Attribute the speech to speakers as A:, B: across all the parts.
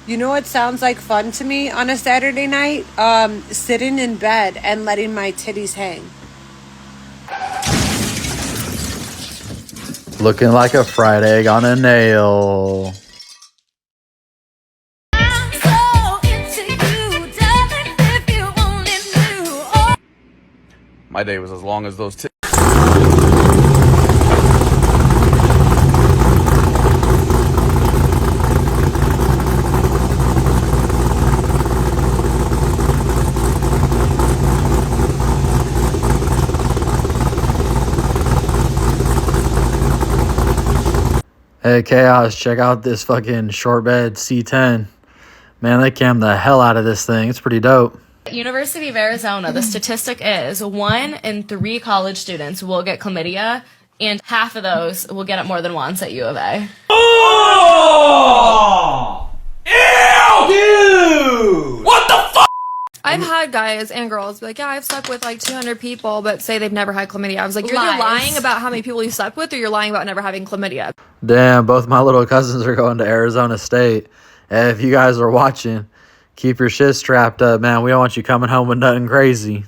A: You know what sounds like fun to me on a Saturday night? Sitting in bed and letting my titties hang.
B: Looking like a fried egg on a nail.
C: My day was as long as those
B: Hey, Chaos, check out this fucking short bed C10. Man, they cammed the hell out of this thing. It's pretty dope.
D: University of Arizona, the statistic is 1 in 3 college students will get chlamydia, and half of those will get it more than once at U of A.
E: Oh! Ew! Dude! What the fuck?
F: I've had guys and girls be like, yeah, I've slept with like 200 people, but say they've never had chlamydia. I was like, you're either lying about how many people you slept with, or you're lying about never having chlamydia.
B: Damn, both my little cousins are going to Arizona State. Hey, if you guys are watching, keep your shit strapped up, man. We don't want you coming home with nothing crazy.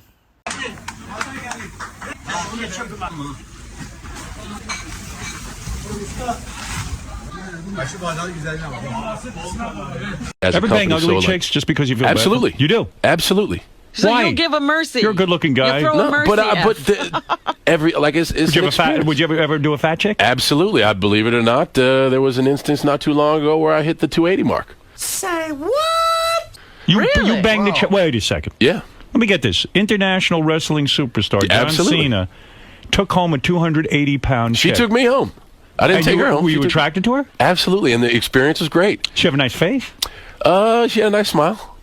G: Ever bang ugly chicks just because you feel
H: absolutely
G: bad? You do?
H: Absolutely.
I: So
G: Why?
I: you'll give a mercy.
G: You're a good-looking guy.
I: You'll throw a mercy.
H: Would
G: you ever do a fat chick?
H: Absolutely. I believe it or not, there was an instance not too long ago where I hit the 280 mark.
I: Say what?
G: You banged the chick. Wait a second.
H: Yeah.
G: Let me get this. International wrestling superstar John Cena took home a 280-pound chick.
H: She took me home. I didn't take her home.
G: Were you attracted to her?
H: Absolutely, and the experience was great.
G: She have a nice face?
H: She had a nice smile.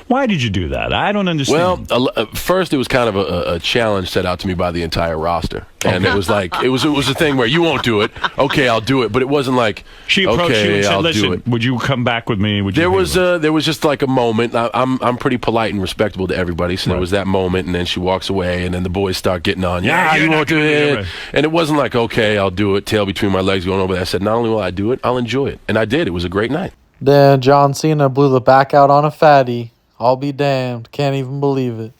G: Why did you do that? I don't understand.
H: Well, first it was kind of a challenge set out to me by the entire roster, and it was like it was a thing where you won't do it. Okay, I'll do it, but it wasn't like
G: she approached you and said, "Listen, would you come back with me?"
H: There was just like a moment. I'm pretty polite and respectable to everybody, so there was that moment, and then she walks away, and then the boys start getting on. Yeah, you won't do it, and it wasn't like okay, I'll do it. Tail between my legs, going over there. I said, not only will I do it, I'll enjoy it, and I did. It was a great night.
B: Then John Cena blew the back out on a fatty. I'll be damned. Can't even believe it.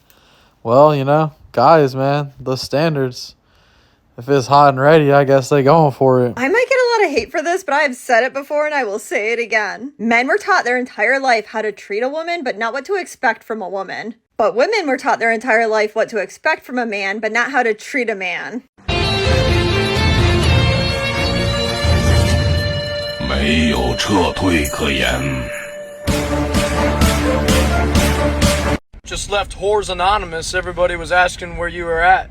B: Well, you know, guys, man, the standards. If it's hot and ready, I guess they going for it.
J: I might get a lot of hate for this, but I have said it before and I will say it again. Men were taught their entire life how to treat a woman, but not what to expect from a woman. But women were taught their entire life what to expect from a man, but not how to treat a man.
E: 没有撤退可言。
K: Just left Whores Anonymous. Everybody was asking where you were at.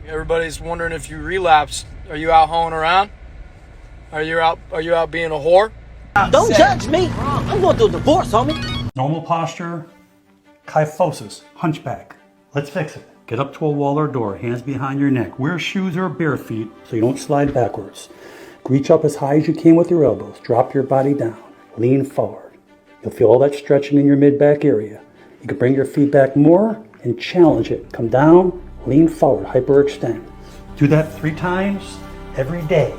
K: Everybody's wondering if you relapsed. Are you out hoeing around? Are you out being a whore?
I: Don't judge me. I'm going through a divorce, homie.
L: Normal posture, kyphosis, hunchback. Let's fix it. Get up to a wall or door, hands behind your neck. Wear shoes or bare feet so you don't slide backwards. Reach up as high as you can with your elbows. Drop your body down. Lean forward. You'll feel all that stretching in your mid-back area. You can bring your feet back more and challenge it. Come down, lean forward, hyperextend. Do that 3 times every day.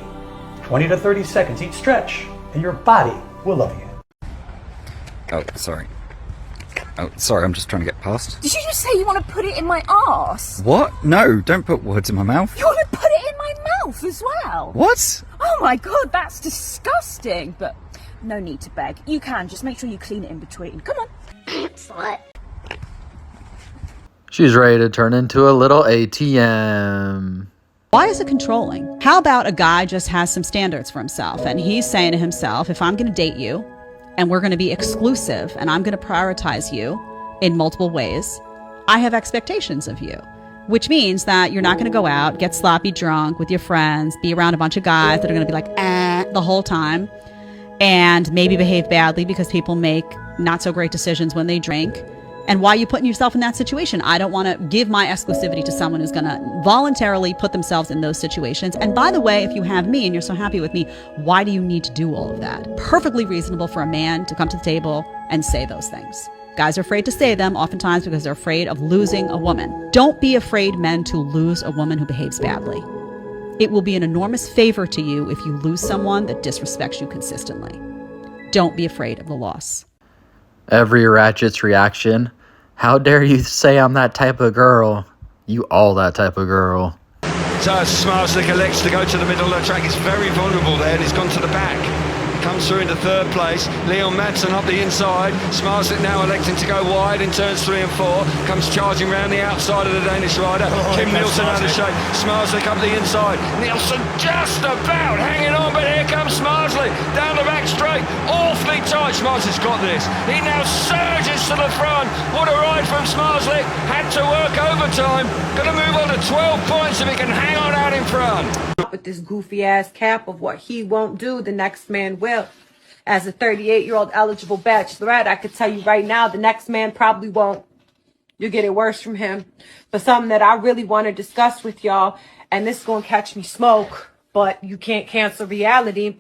L: 20 to 30 seconds each stretch, and your body will love you.
M: Oh, sorry. Oh, sorry, I'm just trying to get past.
N: Did you just say you want to put it in my arse?
M: What? No, don't put words in my mouth.
N: You want to put it in my mouth as well?
M: What?
N: Oh my god, that's disgusting. But no need to beg. You can, just make sure you clean it in between. Come on. Slut.
B: She's ready to turn into a little ATM.
O: Why is it controlling? How about a guy just has some standards for himself and he's saying to himself, if I'm going to date you and we're going to be exclusive and I'm going to prioritize you in multiple ways, I have expectations of you, which means that you're not going to go out, get sloppy drunk with your friends, be around a bunch of guys that are going to be like, the whole time, and maybe behave badly because people make not so great decisions when they drink. And why are you putting yourself in that situation? I don't want to give my exclusivity to someone who's going to voluntarily put themselves in those situations. And by the way, if you have me and you're so happy with me, why do you need to do all of that? Perfectly reasonable for a man to come to the table and say those things. Guys are afraid to say them oftentimes because they're afraid of losing a woman. Don't be afraid, men, to lose a woman who behaves badly. It will be an enormous favor to you if you lose someone that disrespects you consistently. Don't be afraid of the loss.
B: Every ratchet's reaction. How dare you say I'm that type of girl? You all that type of girl.
C: So Smarslick elects to go to the middle of the track. He's very vulnerable there, and he's gone to the back. Comes through into third place. Leon Madsen up the inside. Smarslick now electing to go wide in turns 3 and 4. Comes charging round the outside of the Danish rider. Kim Nielsen out of shape. Smarslick up the inside. Nielsen just about hanging on, but here comes Smarslick down the back straight. Awfully tight. Smarslick's got this. He now surges to the front. What a ride from Smarslick. Had to work overtime. Going to move on to 12 points if he can hang on out in front.
A: With this goofy ass cap of what he won't do, the next man will. As a 38-year-old eligible bachelorette, I could tell you right now, the next man probably won't. You'll get it worse from him. But something that I really want to discuss with y'all, and this is going to catch me smoke, but you can't cancel reality.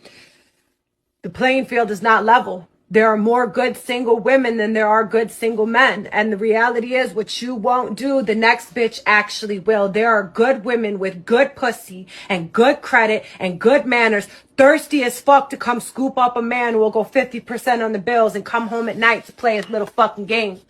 A: The playing field is not level. There are more good single women than there are good single men. And the reality is, what you won't do, the next bitch actually will. There are good women with good pussy and good credit and good manners, thirsty as fuck to come scoop up a man who will go 50% on the bills and come home at night to play his little fucking game.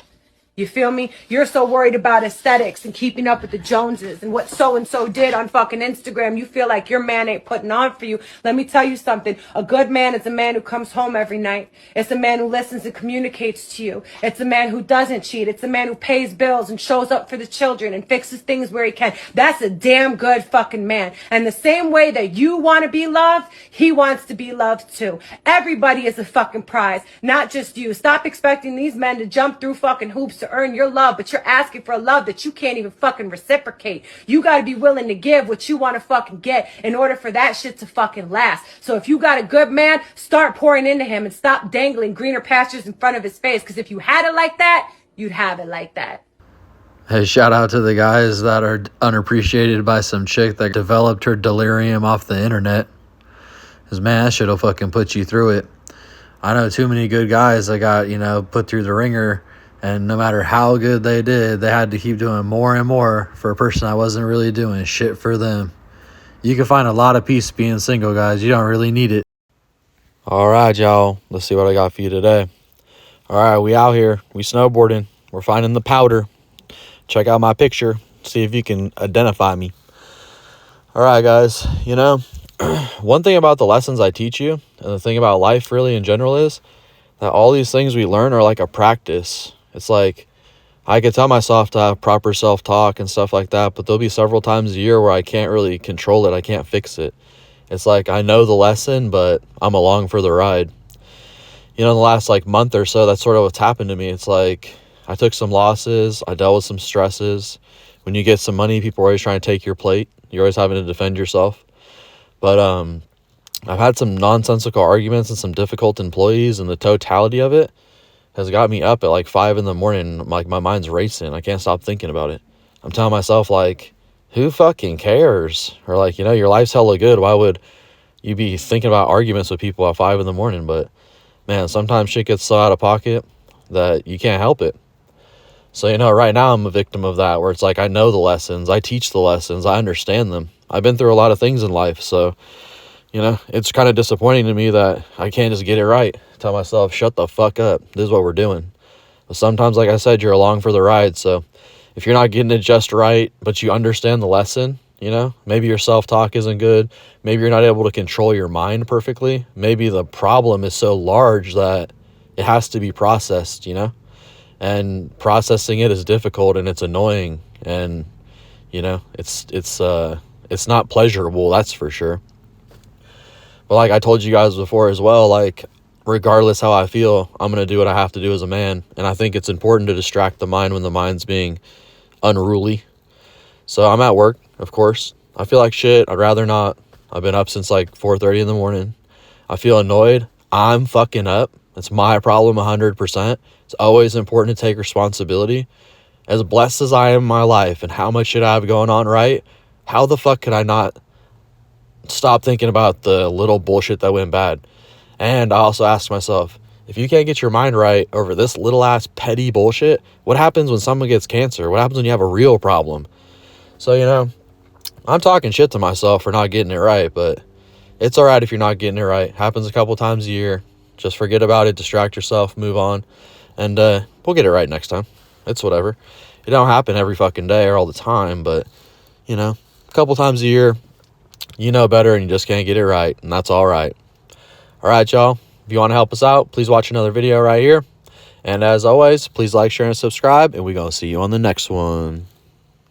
A: You feel me? You're so worried about aesthetics and keeping up with the Joneses and what so-and-so did on fucking Instagram. You feel like your man ain't putting on for you. Let me tell you something. A good man is a man who comes home every night. It's a man who listens and communicates to you. It's a man who doesn't cheat. It's a man who pays bills and shows up for the children and fixes things where he can. That's a damn good fucking man. And the same way that you want to be loved, he wants to be loved too. Everybody is a fucking prize, not just you. Stop expecting these men to jump through fucking hoops to earn your love, but you're asking for a love that you can't even fucking reciprocate. You got to be willing to give what you want to fucking get in order for that shit to fucking last. So if you got a good man, start pouring into him and stop dangling greener pastures in front of his face, because if you had it like that, you'd have it like that.
B: Hey, shout out to the guys that are unappreciated by some chick that developed her delirium off the internet. Because, man, that shit'll fucking put you through it. I know too many good guys that got, put through the ringer, and no matter how good they did, they had to keep doing more and more for a person that wasn't really doing shit for them. You can find a lot of peace being single, guys. You don't really need it. All right, y'all. Let's see what I got for you today. All right, we out here. We snowboarding. We're finding the powder. Check out my picture. See if you can identify me. All right, guys. One thing about the lessons I teach you, and the thing about life really in general, is that all these things we learn are like a practice. It's like I could tell myself to have proper self-talk and stuff like that, but there'll be several times a year where I can't really control it. I can't fix it. It's like I know the lesson, but I'm along for the ride. In the last month or so, that's sort of what's happened to me. It's like I took some losses. I dealt with some stresses. When you get some money, people are always trying to take your plate. You're always having to defend yourself. But I've had some nonsensical arguments and some difficult employees, and the totality of it has got me up at 5 in the morning. My mind's racing. I can't stop thinking about it. I'm telling myself, who fucking cares? Or your life's hella good. Why would you be thinking about arguments with people at 5 in the morning? But man, sometimes shit gets so out of pocket that you can't help it. So, right now I'm a victim of that, where it's I know the lessons. I teach the lessons. I understand them. I've been through a lot of things in life. So, it's kind of disappointing to me that I can't just get it right. Tell myself, shut the fuck up. This is what we're doing. But sometimes, like I said, you're along for the ride. So if you're not getting it just right, but you understand the lesson, maybe your self-talk isn't good. Maybe you're not able to control your mind perfectly. Maybe the problem is so large that it has to be processed, and processing it is difficult and it's annoying. And, it's not pleasurable. That's for sure. But like I told you guys before as well, regardless how I feel, I'm going to do what I have to do as a man. And I think it's important to distract the mind when the mind's being unruly. So I'm at work, of course. I feel like shit. I'd rather not. I've been up since 4:30 in the morning. I feel annoyed. I'm fucking up. It's my problem 100%. It's always important to take responsibility. As blessed as I am in my life and how much shit I have going on right, how the fuck could I not stop thinking about the little bullshit that went bad? And I also asked myself, if you can't get your mind right over this little ass petty bullshit, what happens when someone gets cancer? What happens when you have a real problem? So, I'm talking shit to myself for not getting it right, but it's all right if you're not getting it right. Happens a couple times a year. Just forget about it, distract yourself, move on, and we'll get it right next time. It's whatever. It don't happen every fucking day or all the time, but, you know, a couple times a year, you know better and you just can't get it right, and that's all right. All right, y'all. If you want to help us out, please watch another video right here. And as always, please like, share, and subscribe, and we're going to see you on the next one.